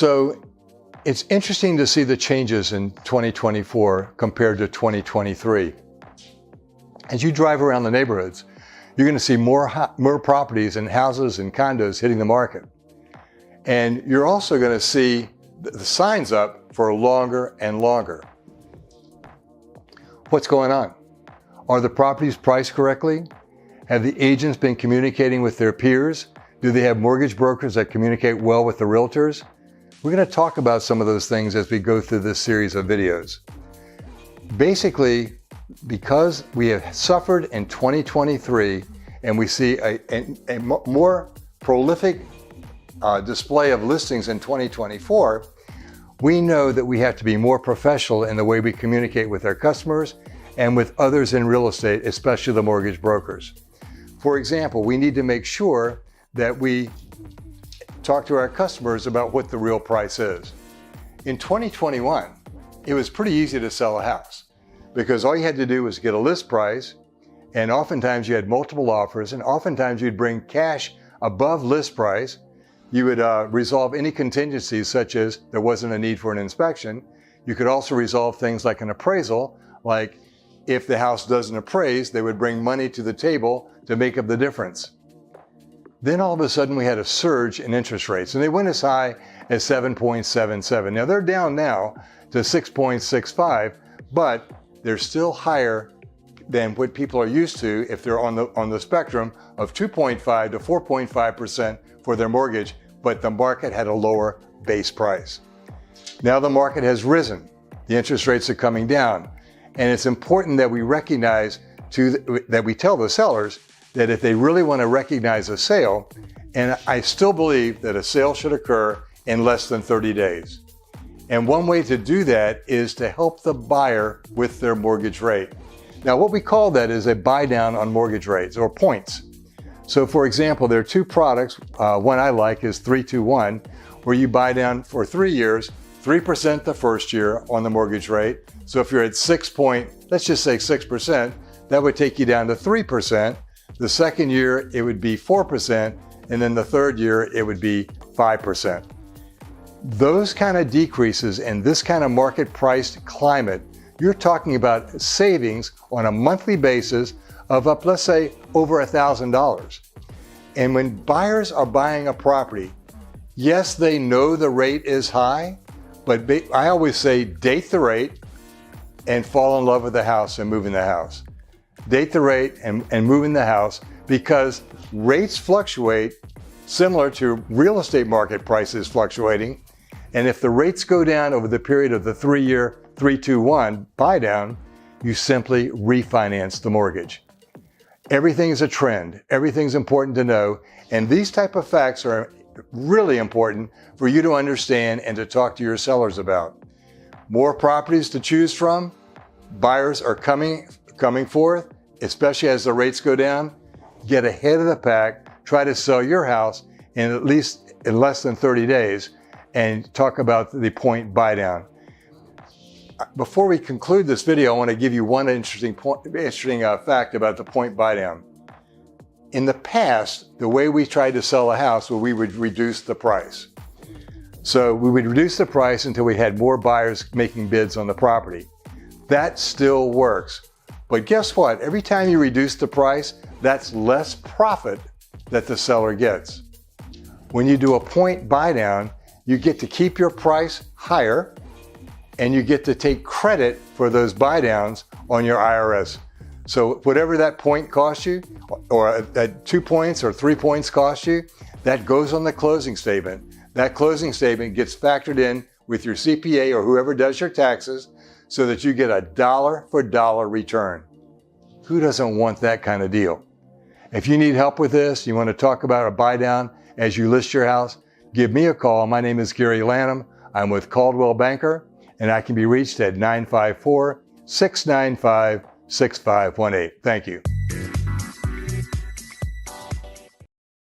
So it's interesting to see the changes in 2024 compared to 2023. As you drive around the neighborhoods, you're going to see more properties and houses and condos hitting the market. And you're also going to see the signs up for longer and longer. What's going on? Are the properties priced correctly? Have the agents been communicating with their peers? Do they have mortgage brokers that communicate well with the realtors? We're going to talk about some of those things as we go through this series of videos. Basically, because we have suffered in 2023 and we see a more prolific display of listings in 2024, we know that we have to be more professional in the way we communicate with our customers and with others in real estate, especially the mortgage brokers. For example, we need to make sure that we talk to our customers about what the real price is. In 2021, it was pretty easy to sell a house because all you had to do was get a list price, and oftentimes you had multiple offers, and oftentimes you'd bring cash above list price. You would resolve any contingencies, such as there wasn't a need for an inspection. You could also resolve things like an appraisal, like if the house doesn't appraise, they would bring money to the table to make up the difference. Then all of a sudden we had a surge in interest rates, and they went as high as 7.77. Now they're down now to 6.65, but they're still higher than what people are used to if they're on the spectrum of 2.5 to 4.5% for their mortgage, but the market had a lower base price. Now the market has risen. The interest rates are coming down, and it's important that we recognize that we tell the sellers that if they really want to recognize a sale, and I still believe that a sale should occur in less than 30 days. And one way to do that is to help the buyer with their mortgage rate. Now, what we call that is a buy down on mortgage rates or points. So for example, there are two products. One I like is 3-2-1, where you buy down for 3 years, 3% the first year on the mortgage rate. So if you're at let's just say 6%, that would take you down to 3%. The second year, it would be 4%, and then the third year, it would be 5%. Those kind of decreases in this kind of market-priced climate, you're talking about savings on a monthly basis of up, let's say, over $1,000. And when buyers are buying a property, yes, they know the rate is high, but I always say date the rate and fall in love with the house and move in the house. Date the rate and move in the house, because rates fluctuate similar to real estate market prices fluctuating. And if the rates go down over the period of the 3-year 3-2-1 buy down, you simply refinance the mortgage. Everything is a trend. Everything's important to know. And these type of facts are really important for you to understand and to talk to your sellers about. More properties to choose from. Buyers are coming forth, especially as the rates go down. Get ahead of the pack. Try to sell your house in less than 30 days, and talk about the point buy down. Before we conclude this video, I want to give you one interesting fact about the point buy down. In the past, the way we tried to sell a house was we would reduce the price. So we would reduce the price until we had more buyers making bids on the property. That still works. But guess what? Every time you reduce the price, that's less profit that the seller gets. When you do a point buy down, you get to keep your price higher, and you get to take credit for those buy downs on your IRS. So whatever that point cost you, or that 2 points or 3 points cost you, that goes on the closing statement. That closing statement gets factored in with your CPA or whoever does your taxes, so that you get a dollar for dollar return. Who doesn't want that kind of deal? If you need help with this, you want to talk about a buy down as you list your house, give me a call. My name is Gary Lanham. I'm with Coldwell Banker, and I can be reached at 954-695-6518. Thank you.